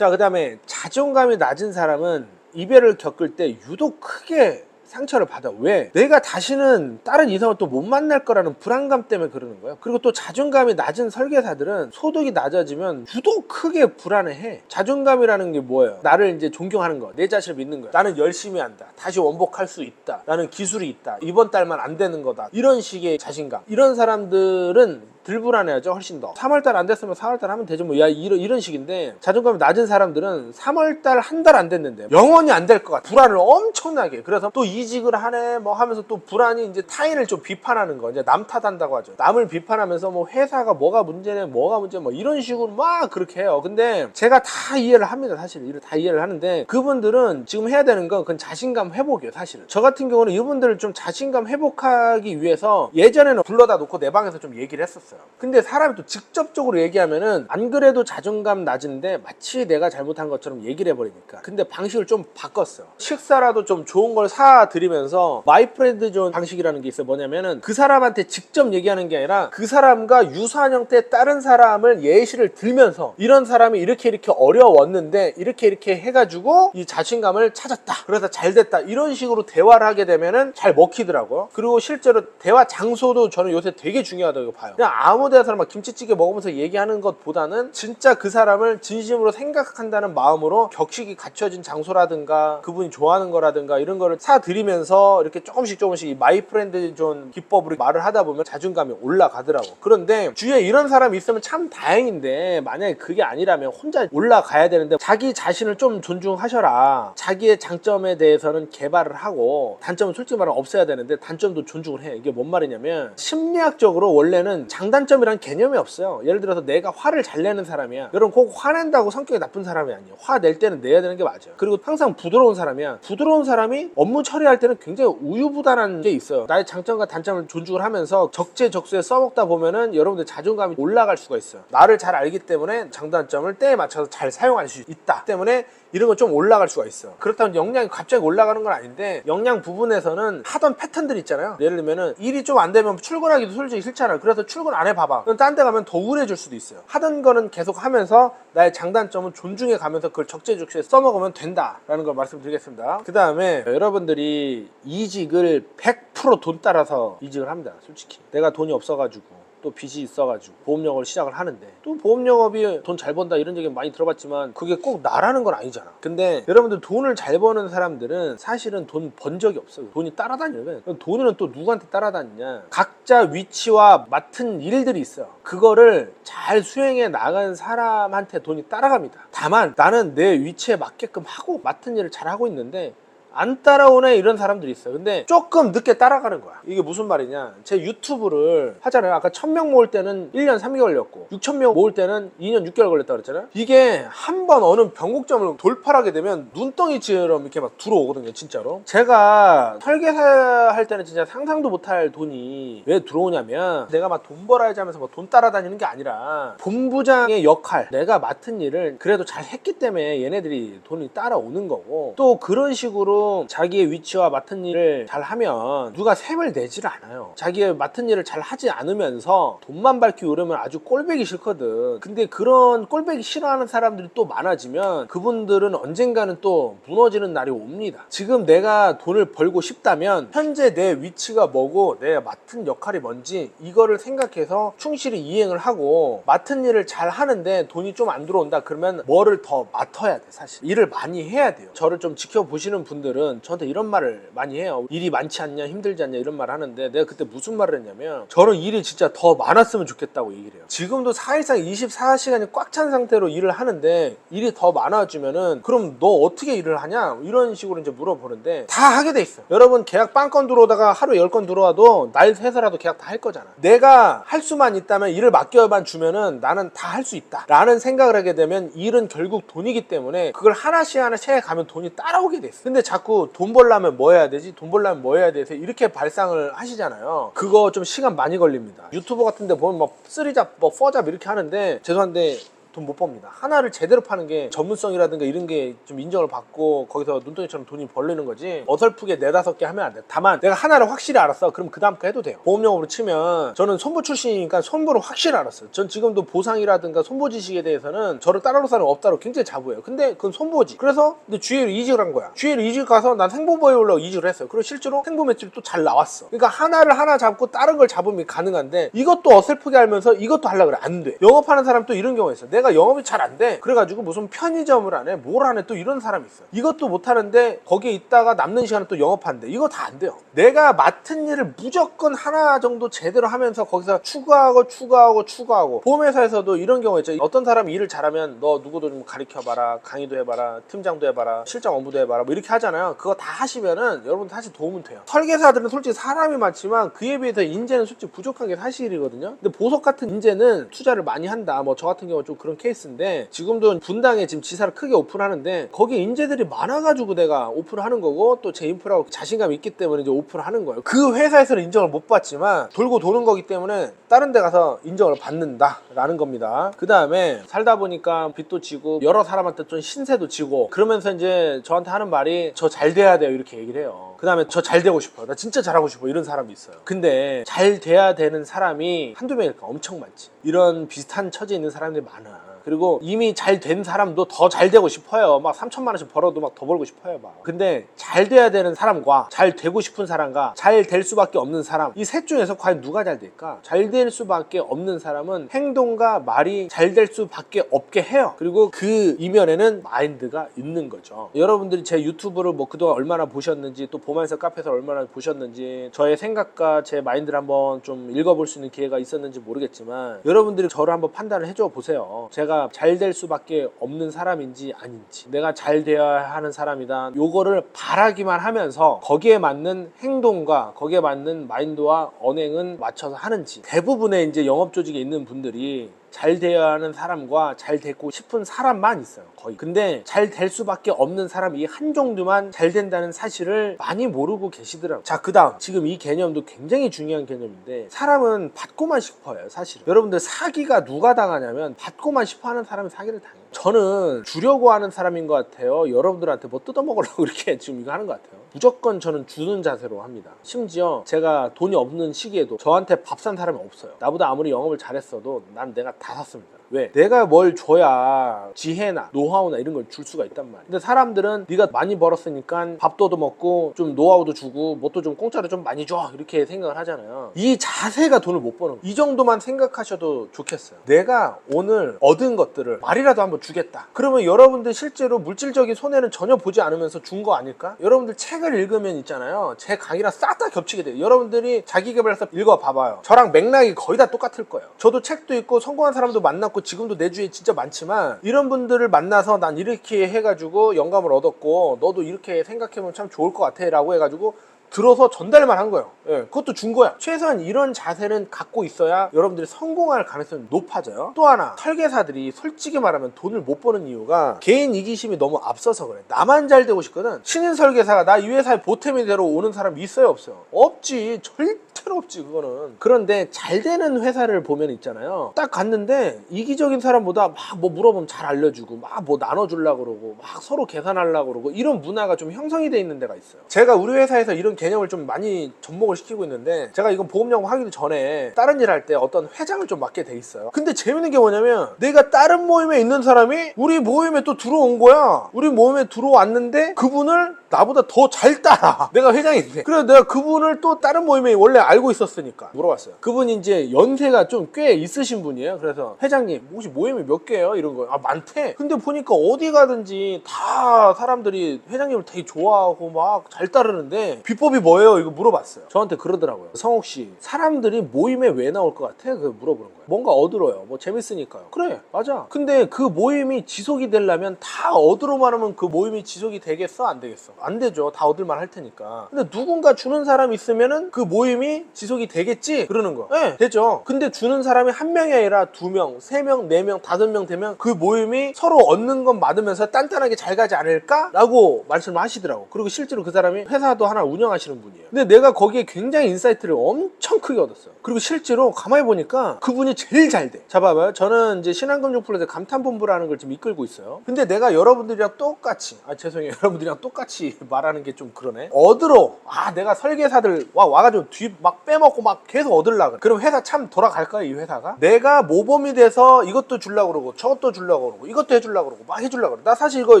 자, 그 다음에 자존감이 낮은 사람은 이별을 겪을 때 유독 크게 상처를 받아. 왜? 내가 다시는 다른 이성을 또 못 만날 거라는 불안감 때문에 그러는 거예요. 그리고 또 자존감이 낮은 설계사들은 소득이 낮아지면 유독 크게 불안해해. 자존감이라는 게 뭐예요? 나를 이제 존경하는 거, 내 자신을 믿는 거야. 나는 열심히 한다, 다시 원복할 수 있다, 나는 기술이 있다, 이번 달만 안 되는 거다, 이런 식의 자신감. 이런 사람들은 덜 불안해하죠. 훨씬 더. 3월달 안 됐으면 4월달 하면 되죠. 뭐, 야, 이런 식인데, 자존감이 낮은 사람들은 3월달 한 달 안 됐는데 영원히 안 될 것 같아. 불안을 엄청나게. 그래서 또 이직을 하네 뭐 하면서 또 불안이 이제 타인을 좀 비판하는 거, 이제 남 탓한다고 하죠. 남을 비판하면서 뭐 회사가 뭐가 문제네, 뭐가 문제, 뭐 이런 식으로 막 그렇게 해요. 근데 제가 다 이해를 합니다. 사실 이를 다 이해를 하는데, 그분들은 지금 해야 되는 건 그건 자신감 회복이에요. 사실은 저 같은 경우는 이분들을 좀 자신감 회복하기 위해서 예전에는 불러다 놓고 내 방에서 좀 얘기를 했었어요. 근데 사람이 또 직접적으로 얘기하면은 안 그래도 자존감 낮은데 마치 내가 잘못한 것처럼 얘기를 해버리니까. 근데 방식을 좀 바꿨어요. 식사라도 좀 좋은 걸 사드리면서 마이 프렌드 존 방식이라는 게 있어요. 뭐냐면은 그 사람한테 직접 얘기하는 게 아니라 그 사람과 유사한 형태의 다른 사람을 예시를 들면서, 이런 사람이 이렇게 어려웠는데 이렇게 해가지고 이 자신감을 찾았다, 그래서 잘 됐다, 이런 식으로 대화를 하게 되면은 잘 먹히더라고요. 그리고 실제로 대화 장소도 저는 요새 되게 중요하다고 봐요. 그냥 아무 데서나 막 김치찌개 먹으면서 얘기하는 것보다는 진짜 그 사람을 진심으로 생각한다는 마음으로 격식이 갖춰진 장소라든가 그분이 좋아하는 거라든가 이런 거를 사드리면서 이렇게 조금씩 이 마이 프렌드 존 기법으로 말을 하다 보면 자존감이 올라가더라고. 그런데 주위에 이런 사람이 있으면 참 다행인데, 만약에 그게 아니라면 혼자 올라가야 되는데, 자기 자신을 좀 존중하셔라. 자기의 장점에 대해서는 개발을 하고 단점은 솔직히 말하면 없애야 되는데 단점도 존중을 해. 이게 뭔 말이냐면, 심리학적으로 원래는 장단점이란 개념이 없어요. 예를 들어서 내가 화를 잘 내는 사람이야. 여러분, 꼭 화낸다고 성격이 나쁜 사람이 아니에요. 화 낼 때는 내야 되는 게 맞아요. 그리고 항상 부드러운 사람이야. 부드러운 사람이 업무 처리할 때는 굉장히 우유부단한 게 있어요. 나의 장점과 단점을 존중을 하면서 적재적소에 써먹다 보면은 여러분들 자존감이 올라갈 수가 있어요. 나를 잘 알기 때문에 장단점을 때에 맞춰서 잘 사용할 수 있다 때문에 이런 건 좀 올라갈 수가 있어요. 그렇다면 역량이 갑자기 올라가는 건 아닌데, 역량 부분에서는 하던 패턴들이 있잖아요. 예를 들면은 일이 좀 안 되면 출근하기도 솔직히 싫잖아요. 그래서 출근 안 해봐봐. 그럼 딴 데 가면 더 우울해질 수도 있어요. 하던 거는 계속 하면서 나의 장단점은 존중해 가면서 그걸 적재적소에 써먹으면 된다라는 걸 말씀드리겠습니다. 그 다음에 여러분들이 이직을 100% 돈 따라서 이직을 합니다. 솔직히 내가 돈이 없어가지고 또 빚이 있어가지고 보험영업을 시작을 하는데, 또 보험영업이 돈 잘 번다 이런 얘기 많이 들어봤지만 그게 꼭 나라는 건 아니잖아. 근데 여러분들, 돈을 잘 버는 사람들은 사실은 돈 번 적이 없어요. 돈이 따라다니는 거예요. 돈은 또 누구한테 따라다니냐, 각자 위치와 맡은 일들이 있어요. 그거를 잘 수행해 나간 사람한테 돈이 따라갑니다. 다만 나는 내 위치에 맞게끔 하고 맡은 일을 잘 하고 있는데 안 따라오네, 이런 사람들이 있어요. 근데 조금 늦게 따라가는 거야. 이게 무슨 말이냐, 제 유튜브를 하잖아요. 아까 1000명 모을 때는 1년 3개월 걸렸고 6000명 모을 때는 2년 6개월 걸렸다고 그랬잖아요. 이게 한번 어느 변곡점을 돌파하게 되면 눈덩이처럼 이렇게 막 들어오거든요. 진짜로 제가 설계사 할 때는 진짜 상상도 못할 돈이 왜 들어오냐면, 내가 막 돈 벌어야지 하면서 뭐 돈 따라다니는 게 아니라 본부장의 역할, 내가 맡은 일을 그래도 잘 했기 때문에 얘네들이 돈이 따라오는 거고, 또 그런 식으로 자기의 위치와 맡은 일을 잘 하면 누가 셈을 내질 않아요. 자기의 맡은 일을 잘 하지 않으면서 돈만 밝히고 이러면 아주 꼴배기 싫거든. 근데 그런 꼴배기 싫어하는 사람들이 또 많아지면 그분들은 언젠가는 또 무너지는 날이 옵니다. 지금 내가 돈을 벌고 싶다면 현재 내 위치가 뭐고 내 맡은 역할이 뭔지 이거를 생각해서 충실히 이행을 하고, 맡은 일을 잘 하는데 돈이 좀 안 들어온다 그러면 뭐를 더 맡아야 돼. 사실 일을 많이 해야 돼요. 저를 좀 지켜보시는 분들은 저한테 이런 말을 많이 해요. 일이 많지 않냐, 힘들지 않냐, 이런 말 하는데, 내가 그때 무슨 말을 했냐면, 저는 일이 진짜 더 많았으면 좋겠다고 얘기를 해요. 지금도 사실상 24시간이 꽉 찬 상태로 일을 하는데 일이 더 많아지면은 그럼 너 어떻게 일을 하냐, 이런 식으로 이제 물어보는데, 다 하게 돼 있어요. 여러분, 계약 빵건 들어오다가 하루 10건 들어와도 날 새서라도 계약 다 할 거잖아. 내가 할 수만 있다면, 일을 맡겨만 주면은 나는 다 할 수 있다 라는 생각을 하게 되면, 일은 결국 돈이기 때문에 그걸 하나씩 해가면 돈이 따라오게 돼 있어. 근데 자꾸 돈 벌려면 뭐 해야 되지? 돈 벌려면 뭐 해야 되지? 이렇게 발상을 하시잖아요. 그거 좀 시간 많이 걸립니다. 유튜버 같은 데 보면 뭐 3잡, 뭐 4잡 이렇게 하는데, 죄송한데 돈 못 법니다. 하나를 제대로 파는 게 전문성이라든가 이런 게 좀 인정을 받고 거기서 눈덩이처럼 돈이 벌리는 거지, 어설프게 4-5개 하면 안 돼. 다만 내가 하나를 확실히 알았어, 그럼 그 다음 거 해도 돼요. 보험용어로 치면 저는 손보 출신이니까 손보를 확실히 알았어요. 전 지금도 보상이라든가 손보 지식에 대해서는 저를 따라올 사람 없다고 굉장히 자부해요. 근데 그건 손보지. 그래서 근데 GA로 이직을 한 거야. GA로 이직 가서 난 생보보에 올라고 이직을 했어요. 그리고 실제로 생보 매출이 또 잘 나왔어. 그러니까 하나를 하나 잡고 다른 걸 잡으면 가능한데, 이것도 어설프게 알면서 이것도 하려고 그래. 안 돼. 영업하는 사람 또 이런 경우가 있어. 내가 영업이 잘 안 돼. 그래가지고 무슨 편의점을 안 해, 뭘 안 해, 또 이런 사람이 있어. 이것도 못 하는데 거기에 있다가 남는 시간은 또 영업한대. 이거 다 안 돼요. 내가 맡은 일을 무조건 하나 정도 제대로 하면서 거기서 추가하고 보험회사에서도 이런 경우 있죠. 어떤 사람이 일을 잘하면 너 누구도 좀 가르쳐봐라, 강의도 해봐라, 팀장도 해봐라, 실장 업무도 해봐라, 뭐 이렇게 하잖아요. 그거 다 하시면은 여러분들 사실 도움은 돼요. 설계사들은 솔직히 사람이 많지만 그에 비해서 인재는 솔직히 부족한 게 사실이거든요. 근데 보석 같은 인재는 투자를 많이 한다. 뭐 저 같은 경우 좀 그런 케이스인데, 지금도 분당에 지금 지사를 크게 오픈하는데 거기에 인재들이 많아가지고 내가 오픈을 하는 거고, 또 제 인프라가 자신감이 있기 때문에 이제 오픈을 하는 거예요. 그 회사에서는 인정을 못 받지만 돌고 도는 거기 때문에 다른 데 가서 인정을 받는다 라는 겁니다. 그 다음에 살다 보니까 빚도 지고 여러 사람한테 좀 신세도 지고, 그러면서 이제 저한테 하는 말이 저 잘 돼야 돼요 이렇게 얘기를 해요. 그 다음에 저 잘 되고 싶어요, 나 진짜 잘하고 싶어, 이런 사람이 있어요. 근데 잘 돼야 되는 사람이 한두 명일까? 엄청 많지. 이런 비슷한 처지에 있는 사람들이 많아. 그리고 이미 잘 된 사람도 더 잘 되고 싶어요. 막 3천만 원씩 벌어도 막 더 벌고 싶어요 막. 근데 잘 돼야 되는 사람과 잘 되고 싶은 사람과 잘 될 수밖에 없는 사람, 이 셋 중에서 과연 누가 잘 될까? 잘 될 수밖에 없는 사람은 행동과 말이 잘 될 수밖에 없게 해요. 그리고 그 이면에는 마인드가 있는 거죠. 여러분들이 제 유튜브를 뭐 그동안 얼마나 보셨는지, 또 보면서 카페에서 얼마나 보셨는지, 저의 생각과 제 마인드를 한번 좀 읽어볼 수 있는 기회가 있었는지 모르겠지만, 여러분들이 저를 한번 판단을 해줘 보세요. 제가 잘 될 수밖에 없는 사람인지 아닌지, 내가 잘 되어야 하는 사람이다, 요거를 바라기만 하면서 거기에 맞는 행동과 거기에 맞는 마인드와 언행은 맞춰서 하는지. 대부분의 이제 영업 조직에 있는 분들이 잘 되어야 하는 사람과 잘 되고 싶은 사람만 있어요, 거의. 근데 잘 될 수밖에 없는 사람, 이 한 종류만 잘 된다는 사실을 많이 모르고 계시더라고요. 자, 그 다음, 지금 이 개념도 굉장히 중요한 개념인데, 사람은 받고만 싶어요 사실은. 여러분들 사기가 누가 당하냐면 받고만 싶어하는 사람이 사기를 당해요. 저는 주려고 하는 사람인 것 같아요. 여러분들한테 뭐 뜯어먹으려고 이렇게 지금 이거 하는 것 같아요. 무조건 저는 주는 자세로 합니다. 심지어 제가 돈이 없는 시기에도 저한테 밥 산 사람이 없어요. 나보다 아무리 영업을 잘했어도 난 내가 다 샀습니다. 왜? 내가 뭘 줘야 지혜나 노하우나 이런 걸 줄 수가 있단 말이야. 근데 사람들은 네가 많이 벌었으니까 밥도 얻어먹고 좀 노하우도 주고 뭣도 좀 공짜로 좀 많이 줘, 이렇게 생각을 하잖아요. 이 자세가 돈을 못 버는 거예요. 이 정도만 생각하셔도 좋겠어요. 내가 오늘 얻은 것들을 말이라도 한번 주겠다. 그러면 여러분들 실제로 물질적인 손해는 전혀 보지 않으면서 준 거 아닐까? 여러분들 책을 읽으면 있잖아요, 제 강의랑 싹 다 겹치게 돼요. 여러분들이 자기계발서 읽어봐봐요. 저랑 맥락이 거의 다 똑같을 거예요. 저도 책도 읽고 성공한 사람도 만났고 지금도 내 주위에 진짜 많지만, 이런 분들을 만나서 난 이렇게 해가지고 영감을 얻었고 너도 이렇게 생각해보면 참 좋을 것 같아 라고 해가지고 들어서 전달만 한 거예요. 예, 그것도 준 거야. 최소한 이런 자세는 갖고 있어야 여러분들이 성공할 가능성이 높아져요. 또 하나, 설계사들이 솔직히 말하면 돈을 못 버는 이유가 개인 이기심이 너무 앞서서 그래. 나만 잘 되고 싶거든. 신인 설계사가 나 이 회사에 보탬이 되러 오는 사람 있어요 없어요? 없지. 절대로 없지 그거는. 그런데 잘 되는 회사를 보면 있잖아요, 딱 갔는데 이기적인 사람보다 막 뭐 물어보면 잘 알려주고 막 뭐 나눠주려고 그러고 막 서로 계산하려고 그러고, 이런 문화가 좀 형성이 돼 있는 데가 있어요. 제가 우리 회사에서 이런 개념을 좀 많이 접목을 시키고 있는데, 제가 이건 보험 영업 하기 전에 다른 일 할 때 어떤 회장을 좀 맡게 돼 있어요. 근데 재밌는 게 뭐냐면, 내가 다른 모임에 있는 사람이 우리 모임에 또 들어온 거야. 우리 모임에 들어왔는데 그분을 나보다 더 잘 따라. 내가 회장인데. 그래서 내가 그분을 또 다른 모임에 원래 알고 있었으니까 물어봤어요. 그분이 이제 연세가 좀 꽤 있으신 분이에요. 그래서 회장님 혹시 모임이 몇 개예요? 이런 거예요. 아, 많대. 근데 보니까 어디 가든지 다 사람들이 회장님을 되게 좋아하고 막 잘 따르는데 비법이 뭐예요? 이거 물어봤어요. 저한테 그러더라고요. 성욱 씨, 사람들이 모임에 왜 나올 것 같아? 그거 물어보는 거예요. 뭔가 얻으러요. 뭐 재밌으니까요. 그래, 맞아. 근데 그 모임이 지속이 되려면 다 얻으러만 하면 그 모임이 지속이 되겠어? 안 되겠어? 안 되죠. 다 얻을만 할 테니까. 근데 누군가 주는 사람이 있으면은 그 모임이 모임이 지속이 되겠지? 그러는 거. 네, 되죠. 근데 주는 사람이 한 명이 아니라 2명, 3명, 4명, 5명 되면 그 모임이 서로 얻는 건 받으면서 단단하게 잘 가지 않을까? 라고 말씀을 하시더라고. 그리고 실제로 그 사람이 회사도 하나 운영하시는 분이에요. 근데 내가 거기에 굉장히 인사이트를 엄청 크게 얻었어요. 그리고 실제로 가만히 보니까 그분이 제일 잘 돼. 자, 봐봐요. 저는 이제 신한금융플러스 감탄본부라는 걸 지금 이끌고 있어요. 근데 내가 여러분들이랑 똑같이, 죄송해요. 여러분들이랑 똑같이 말하는 게 좀 그러네. 얻으러, 내가 설계사들 와가지고 뒤 막 빼먹고 막 계속 얻으려고. 그럼 회사 참 돌아갈까요, 이 회사가? 내가 모범이 돼서 이것도 주려고 그러고, 저것도 주려고 그러고, 이것도 해주려고 그러고, 막 해주려고 그래. 나 사실 이거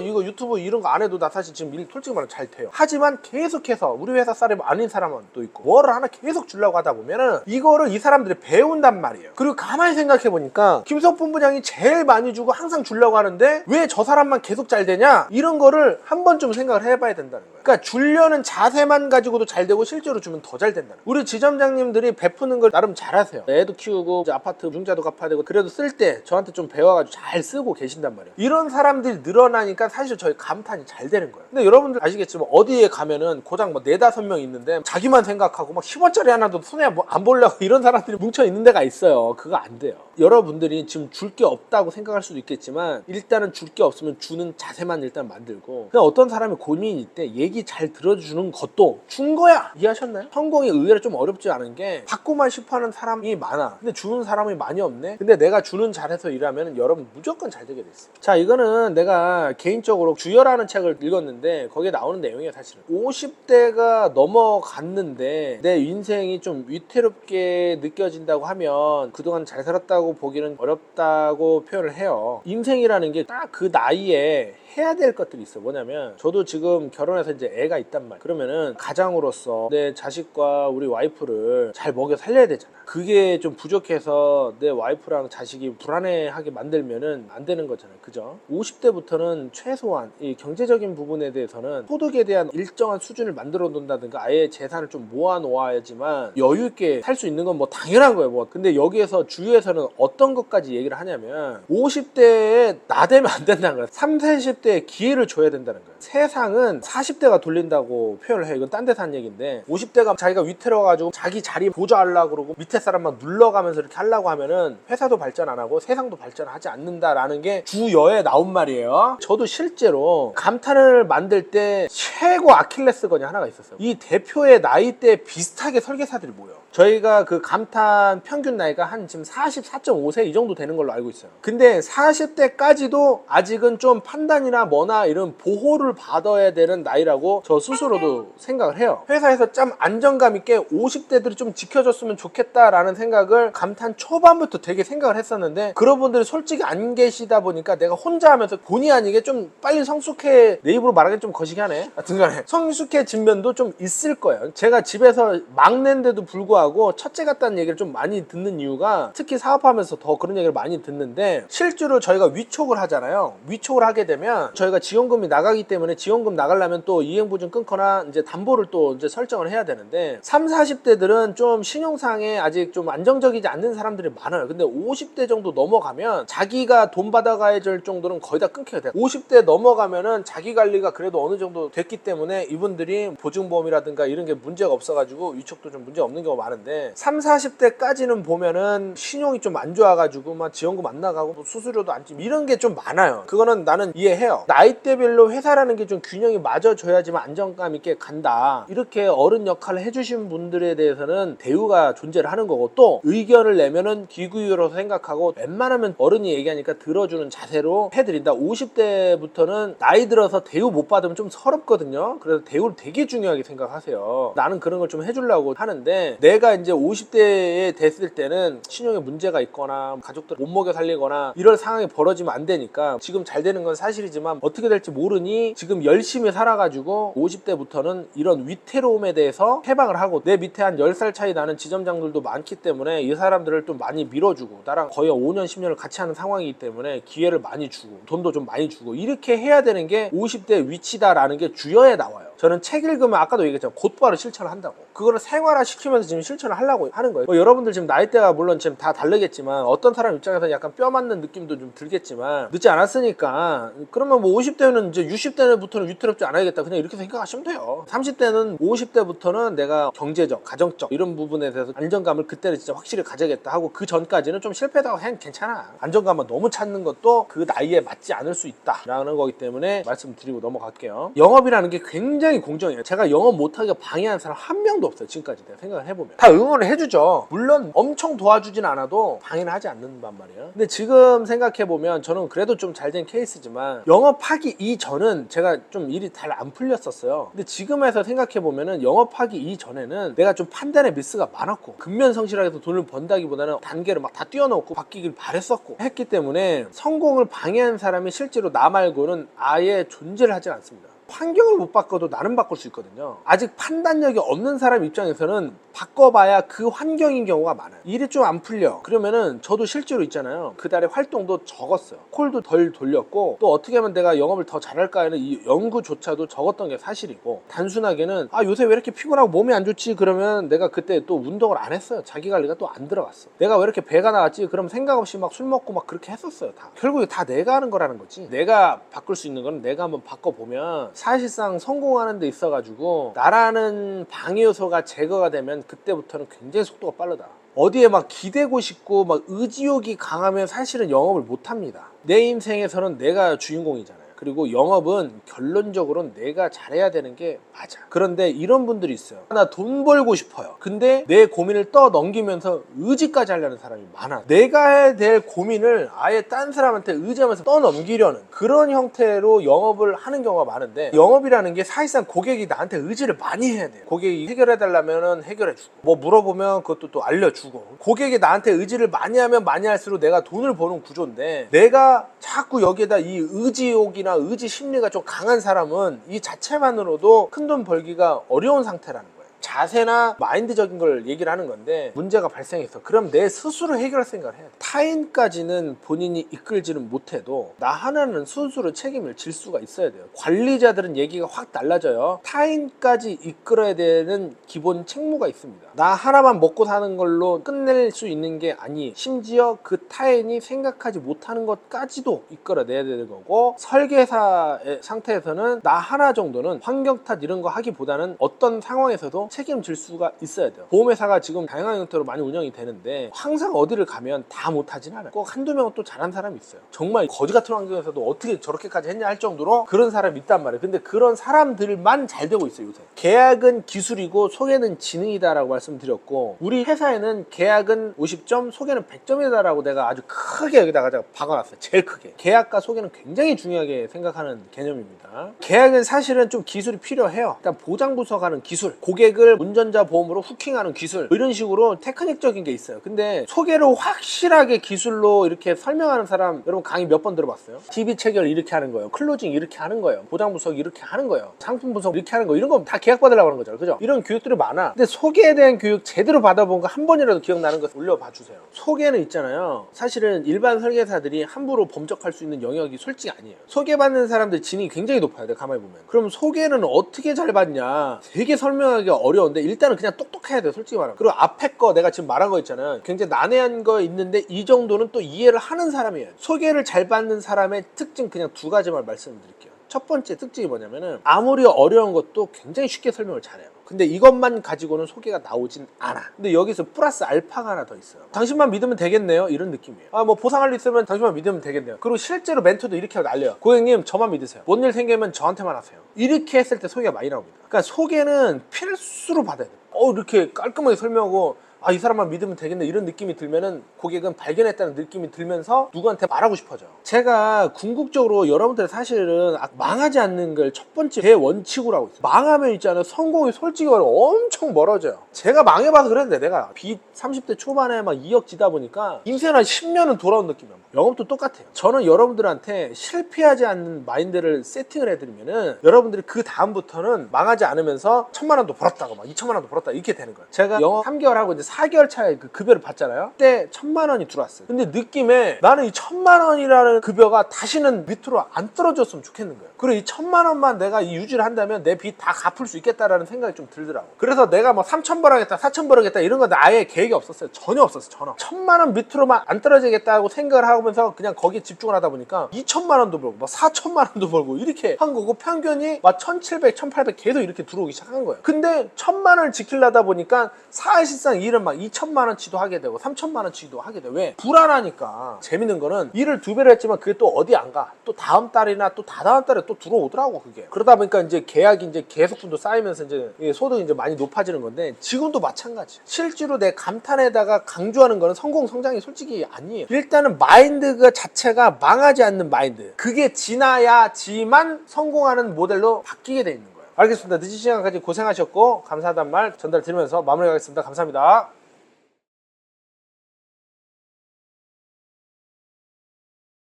유튜브 이런 거 안 해도 나 사실 지금 일 솔직히 말하면 잘 돼요. 하지만 계속해서 우리 회사 사람이 아닌 사람은 또 있고, 뭐를 하나 계속 주려고 하다 보면은 이거를 이 사람들이 배운단 말이에요. 그리고 가만히 생각해보니까 김석 본부장이 제일 많이 주고 항상 주려고 하는데 왜 저 사람만 계속 잘 되냐? 이런 거를 한 번쯤 생각을 해봐야 된다는 거예요. 그러니까 주려는 자세만 가지고도 잘 되고 실제로 주면 더 잘 된다는 거예요. 우리 지점장님들이 베푸는 걸 나름 잘하세요. 애도 키우고 이제 아파트 융자도 갚아야 되고 그래도 쓸 때 저한테 좀 배워가지고 잘 쓰고 계신단 말이에요. 이런 사람들이 늘어나니까 사실 저희 감탄이 잘 되는 거예요. 근데 여러분들 아시겠지만 어디에 가면은 고작 뭐 4-5명 있는데 자기만 생각하고 막 10원짜리 하나도 손에 안 보려고 이런 사람들이 뭉쳐 있는 데가 있어요. 그거 안 돼요. 여러분들이 지금 줄 게 없다고 생각할 수도 있겠지만 일단은 줄 게 없으면 주는 자세만 일단 만들고, 그냥 어떤 사람이 고민이 있대 얘기 잘 들어주는 것도 준 거야. 이해하셨나요? 성공이 의외로 좀 어렵지 않은 게 받고만 싶어하는 사람이 많아. 근데 주는 사람이 많이 없네. 근데 내가 주는 잘해서 일하면 여러분 무조건 잘 되게 돼 있어. 자, 이거는 내가 개인적으로 주여라는 책을 읽었는데 거기에 나오는 내용이에요. 사실은 50대가 넘어갔는데 내 인생이 좀 위태롭게 느껴진다고 하면 그동안 잘 살았다고 보기는 어렵다고 표현을 해요. 인생이라는 게 딱 그 나이에 해야 될 것들이 있어. 뭐냐면 저도 지금 결혼해서 이제 애가 있단 말이야. 그러면은 가장으로서 내 자식과 우리 와이프를 잘 먹여 살려야 되잖아. 그게 좀 부족해서 내 와이프랑 자식이 불안해하게 만들면은 안 되는 거잖아요. 그죠? 50대부터는 최소한 이 경제적인 부분에 대해서는 소득에 대한 일정한 수준을 만들어 놓는다든가 아예 재산을 좀 모아 놓아야지만 여유 있게 살 수 있는 건 뭐 당연한 거예요. 뭐 근데 여기에서 주위에서는 어떤 것까지 얘기를 하냐면 50대에 나대면 안 된다는 거야. 30, 40대에 기회를 줘야 된다는 거예요. 세상은 40대가 돌린다고 표현을 해요. 이건 딴 데서 한 얘기인데 50대가 자기가 위태로워가지고 자기 자리 보좌하려고 그러고 밑에 사람만 눌러가면서 이렇게 하려고 하면은 회사도 발전 안 하고 세상도 발전하지 않는다라는 게 주여에 나온 말이에요. 저도 실제로 감탄을 만들 때 최고 아킬레스건이 하나가 있었어요. 이 대표의 나이대 비슷하게 설계사들이 모여. 저희가 그 감탄 평균 나이가 한 지금 44.5세 이 정도 되는 걸로 알고 있어요. 근데 40대까지도 아직은 좀 판단이나 뭐나 이런 보호를 받아야 되는 나이라고 저 스스로도 생각을 해요. 회사에서 좀 안정감 있게 50대들이 좀 지켜줬으면 좋겠다라는 생각을 감탄 초반부터 되게 생각을 했었는데 그런 분들이 솔직히 안 계시다 보니까 내가 혼자 하면서 본의 아니게 좀 빨리 성숙해, 내 입으로 말하기 좀 거시기하네. 하여튼간에 성숙해진 면도 좀 있을 거예요. 제가 집에서 막내인데도 불구하고 첫째 같다는 얘기를 좀 많이 듣는 이유가 특히 사업하면서 더 그런 얘기를 많이 듣는데 실제로 저희가 위촉을 하잖아요. 위촉을 하게 되면 저희가 지원금이 나가기 때문에 지원금 나가려면 또 이행보증 끊거나 이제 담보를 또 이제 설정을 해야 되는데 30, 40대들은 좀 신용상에 아직 좀 안정적이지 않는 사람들이 많아요. 근데 50대 정도 넘어가면 자기가 돈 받아가야 될 정도는 거의 다 끊겨야 돼요. 50대 넘어가면은 자기 관리가 그래도 어느 정도 됐기 때문에 이분들이 보증보험이라든가 이런 게 문제가 없어가지고 위촉도 좀 문제 없는 경우가 많은데 30, 40대까지는 보면은 신용이 좀 안 좋아가지고 막 지원금 안 나가고 뭐 수수료도 안 찍고 이런 게 좀 많아요. 그거는 나는 이해해요. 나이대별로 회사라는 게 좀 균형이 맞아줘야지만 안정감 있게 간다. 이렇게 어른 역할을 해주신 분들에 대해서는 대우가 존재를 하는 거고 또 의견을 내면은 기구유로 생각하고 웬만하면 어른이 얘기하니까 들어주는 자세로 해드린다. 50대부터는 나이 들어서 대우 못 받으면 좀 서럽거든요. 그래서 대우를 되게 중요하게 생각하세요. 나는 그런 걸 좀 해주려고 하는데 내가 이제 50대에 됐을 때는 신용에 문제가 있거나 가족들 못 먹여 살리거나 이런 상황이 벌어지면 안 되니까 지금 잘 되는 건 사실이지만 어떻게 될지 모르니 지금 열심히 살아가지고 50대부터는 이런 위태로움에 대해서 해방을 하고 내 밑에 한 10살 차이 나는 지점장들도 많기 때문에 이 사람들을 좀 많이 밀어주고 나랑 거의 5년 10년을 같이 하는 상황이기 때문에 기회를 많이 주고 돈도 좀 많이 주고 이렇게 해야 되는 게 50대 위치다라는 게 주여에 나와요. 저는 책 읽으면 아까도 얘기했잖아요. 곧바로 실천을 한다고. 그거를 생활화 시키면서 지금 실천을 하려고 하는 거예요. 뭐 여러분들 지금 나이대가 물론 지금 다 다르겠지만 어떤 사람 입장에서 약간 뼈 맞는 느낌도 좀 들겠지만 늦지 않았으니까 그러면 뭐 50대는 이제 60대부터는 위태롭지 않아야겠다. 그냥 이렇게 생각하시면 돼요. 30대는 50대부터는 내가 경제적, 가정적 이런 부분에 대해서 안정감을 그때는 진짜 확실히 가져야겠다 하고 그 전까지는 좀 실패하다고 해 괜찮아. 안정감을 너무 찾는 것도 그 나이에 맞지 않을 수 있다라는 거기 때문에 말씀드리고 넘어갈게요. 영업이라는 게 굉장히 공정해요. 제가 영업 못하게 방해한 사람 한 명도 없어요. 지금까지 내가 생각을 해보면 다 응원을 해주죠. 물론 엄청 도와주진 않아도 방해는 하지 않는단 말이에요. 근데 지금 생각해보면 저는 그래도 좀 잘 된 케이스지만 영업하기 이전은 제가 좀 일이 잘 안 풀렸었어요. 근데 지금에서 생각해보면은 영업하기 이전에는 내가 좀 판단의 미스가 많았고 근면성실하게 돈을 번다기보다는 단계를 막 다 뛰어넘고 바뀌길 바랬었고 했기 때문에 성공을 방해한 사람이 실제로 나 말고는 아예 존재를 하지 않습니다. 환경을 못 바꿔도 나는 바꿀 수 있거든요. 아직 판단력이 없는 사람 입장에서는 바꿔봐야 그 환경인 경우가 많아요. 일이 좀 안 풀려 그러면은 저도 실제로 있잖아요. 그달에 활동도 적었어요. 콜도 덜 돌렸고 또 어떻게 하면 내가 영업을 더 잘할까 하는 이 연구조차도 적었던 게 사실이고 단순하게는 아 요새 왜 이렇게 피곤하고 몸이 안 좋지 그러면 내가 그때 또 운동을 안 했어요. 자기관리가 또 안 들어갔어. 내가 왜 이렇게 배가 나왔지 그럼 생각 없이 막 술 먹고 막 그렇게 했었어요. 다 결국에 다 내가 하는 거라는 거지. 내가 바꿀 수 있는 건 내가 한번 바꿔보면 사실상 성공하는 데 있어 가지고 나라는 방해 요소가 제거가 되면 그때부터는 굉장히 속도가 빠르다. 어디에 막 기대고 싶고 막 의지욕이 강하면 사실은 영업을 못 합니다. 내 인생에서는 내가 주인공이잖아요. 그리고 영업은 결론적으로는 내가 잘해야 되는 게 맞아. 그런데 이런 분들이 있어요. 나 돈 벌고 싶어요. 근데 내 고민을 떠넘기면서 의지까지 하려는 사람이 많아. 내가 해야 될 고민을 아예 딴 사람한테 의지하면서 떠넘기려는 그런 형태로 영업을 하는 경우가 많은데 영업이라는 게 사실상 고객이 나한테 의지를 많이 해야 돼요. 고객이 해결해달라면 해결해주고 뭐 물어보면 그것도 또 알려주고 고객이 나한테 의지를 많이 하면 많이 할수록 내가 돈을 버는 구조인데 내가 자꾸 여기에다 이 의지욕이나 의지 심리가 좀 강한 사람은 이 자체만으로도 큰돈 벌기가 어려운 상태라는 거예요. 자세나 마인드적인 걸 얘기를 하는 건데 문제가 발생했어. 그럼 내 스스로 해결할 생각을 해야 돼. 타인까지는 본인이 이끌지는 못해도 나 하나는 스스로 책임을 질 수가 있어야 돼요. 관리자들은 얘기가 확 달라져요. 타인까지 이끌어야 되는 기본 책무가 있습니다. 나 하나만 먹고 사는 걸로 끝낼 수 있는 게 아니 심지어 그 타인이 생각하지 못하는 것까지도 이끌어내야 되는 거고 설계사의 상태에서는 나 하나 정도는 환경 탓 이런 거 하기보다는 어떤 상황에서도 책임질 수가 있어야 돼요. 보험회사가 지금 다양한 형태로 많이 운영이 되는데 항상 어디를 가면 다 못하진 않아요. 꼭 한두 명은 또 잘하는 사람이 있어요. 정말 거지 같은 환경에서도 어떻게 저렇게까지 했냐 할 정도로 그런 사람이 있단 말이에요. 근데 그런 사람들만 잘 되고 있어요. 요새 계약은 기술이고 소개는 지능이다 라고 말씀드렸고 우리 회사에는 계약은 50점 소개는 100점이다 라고 내가 아주 크게 여기다가 제가 박아놨어요. 제일 크게. 계약과 소개는 굉장히 중요하게 생각하는 개념입니다. 계약은 사실은 좀 기술이 필요해요. 일단 보장부서 가는 기술, 고객을 운전자 보험으로 후킹하는 기술 이런 식으로 테크닉적인 게 있어요. 근데 소개를 확실하게 기술로 이렇게 설명하는 사람 여러분 강의 몇 번 들어봤어요? DB 체결 이렇게 하는 거예요. 클로징 이렇게 하는 거예요. 보장 분석 이렇게 하는 거예요. 상품 분석 이렇게 하는 거 이런 거 다 계약 받으려고 하는 거죠. 그죠? 이런 교육들이 많아. 근데 소개에 대한 교육 제대로 받아본 거 한 번이라도 기억나는 거 올려봐 주세요. 소개는 있잖아요. 사실은 일반 설계사들이 함부로 범접할 수 있는 영역이 솔직히 아니에요. 소개받는 사람들 진이 굉장히 높아야 돼. 가만히 보면. 그럼 소개는 어떻게 잘 받냐? 되게 설명하기가 어려운데 일단은 그냥 똑똑해야 돼요. 솔직히 말하면. 그리고 앞에 거 내가 지금 말한 거 있잖아요. 굉장히 난해한 거 있는데 이 정도는 또 이해를 하는 사람이에요. 소개를 잘 받는 사람의 특징 그냥 두 가지만 말씀드릴게요. 첫 번째 특징이 뭐냐면은 아무리 어려운 것도 굉장히 쉽게 설명을 잘해요. 근데 이것만 가지고는 소개가 나오진 않아. 근데 여기서 플러스 알파가 하나 더 있어요. 당신만 믿으면 되겠네요. 이런 느낌이에요. 아 뭐 보상할 일 있으면 당신만 믿으면 되겠네요. 그리고 실제로 멘토도 이렇게 하고 날려요. 고객님 저만 믿으세요. 뭔 일 생기면 저한테만 하세요. 이렇게 했을 때 소개가 많이 나옵니다. 그러니까 소개는 필수로 받아야 돼요. 이렇게 깔끔하게 설명하고 아, 이 사람만 믿으면 되겠네 이런 느낌이 들면은 고객은 발견했다는 느낌이 들면서 누구한테 말하고 싶어져요. 제가 궁극적으로 여러분들 사실은 망하지 않는 걸 첫 번째 대원칙으로 하고 있어요. 망하면 있잖아요. 성공이 솔직히 말하면 엄청 멀어져요. 제가 망해봐서 그랬는데 내가 빚 30대 초반에 막 2억 지다 보니까 인생 한 10년은 돌아온 느낌이야. 영업도 똑같아요. 저는 여러분들한테 실패하지 않는 마인드를 세팅을 해드리면은 여러분들이 그 다음부터는 망하지 않으면서 1000만 원도 벌었다고 막 2천만 원도 벌었다 이렇게 되는 거예요. 제가 영업 3개월 하고 이제 4개월 차에 그 급여를 받잖아요. 그때 1,000만 원이 들어왔어요. 근데 느낌에 나는 이 1,000만 원이라는 급여가 다시는 밑으로 안 떨어졌으면 좋겠는 거예요. 그리고 이 1,000만 원만 내가 이 유지를 한다면 내 빚 다 갚을 수 있겠다라는 생각이 좀 들더라고. 그래서 내가 뭐 3,000 벌어야겠다, 4,000 벌어야겠다 이런 건 아예 계획이 없었어요. 전혀 없었어요. 전혀. 1,000만 원 밑으로만 안 떨어지겠다고 생각을 하면서 그냥 거기에 집중을 하다 보니까 2,000만 원도 벌고 막 4,000만 원도 벌고 이렇게 한 거고, 평균이 막 1,700, 1,800 계속 이렇게 들어오기 시작한 거예요. 근데 1,000만 원을 지키려다 보니까 사실상 일은 막 2,000만 원치도 하게 되고 3,000만 원치도 하게 돼요. 왜? 불안하니까. 재밌는 거는 일을 2배로 했지만 그게 또 어디 안 가. 또 다음 달이나 또 다다음 달에 또 들어오더라고 그게. 그러다 보니까 이제 계약이 이제 계속분도 쌓이면서 이제 소득이 이제 많이 높아지는 건데, 지금도 마찬가지. 실제로 내 감탄에다가 강조하는 거는 성공 성장이 솔직히 아니에요. 일단은 마인드 그 자체가 망하지 않는 마인드, 그게 지나야지만 성공하는 모델로 바뀌게 돼 있는 거예요. 알겠습니다. 늦은 시간까지 고생하셨고 감사하다는 말 전달 드리면서 마무리하겠습니다. 감사합니다.